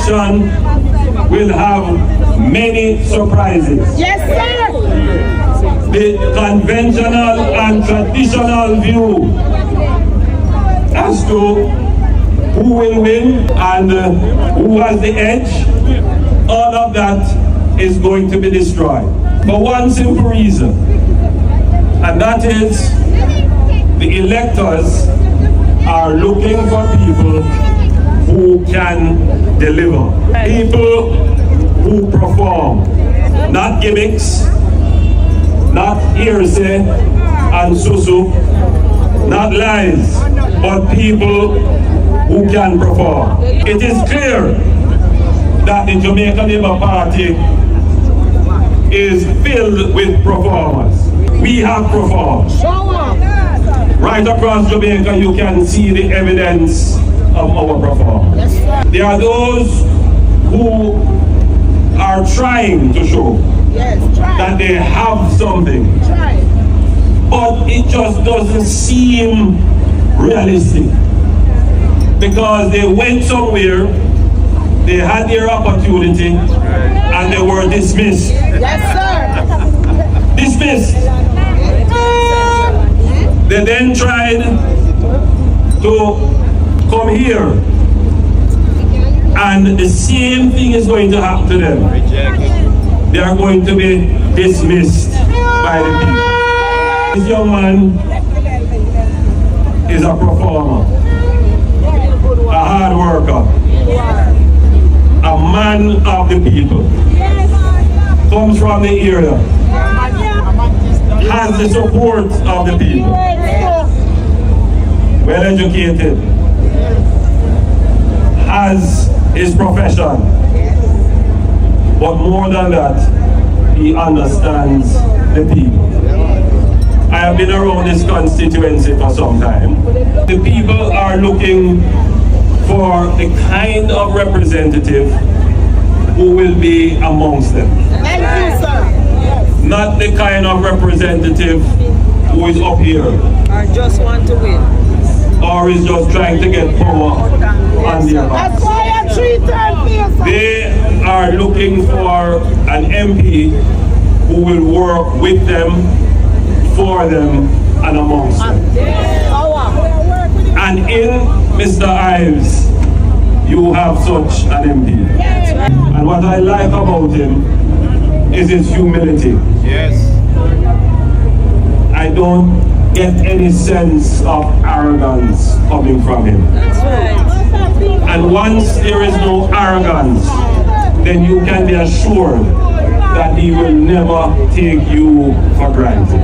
election will have many surprises. Yes, sir. The conventional and traditional view as to who will win and who has the edge, all of that is going to be destroyed. For one simple reason, and that is the electors are looking for people who can deliver. People who perform, not gimmicks, not hearsay and susu, not lies, but people who can perform. It is clear that the Jamaica Labour Party is filled with performers. We have performed. Right across Jamaica, you can see the evidence of our performance. There are those who are trying to show that they have something, but it just doesn't seem realistic because they went somewhere, they had their opportunity, and they were dismissed. Yes, sir. Dismissed. They then tried to come here, and the same thing is going to happen to them. They are going to be dismissed by the people. This young man is a performer, a hard worker, a man of the people, comes from the area, has the support of the people, well educated, has his profession, but more than that, he understands the people. I have been around this constituency for some time. The people are looking for the kind of representative who will be amongst them. Thank you, sir. Not the kind of representative who is up here Or just want to win. or is just trying to get power on their back. That's why I treat them. They are looking for an MP who will work with them, for them, and amongst them. And in Mr. Ives, you have such an MP. And what I like about him is his humility. Yes. I don't get any sense of arrogance coming from him. That's right. And once there is no arrogance, then you can be assured that he will never take you for granted.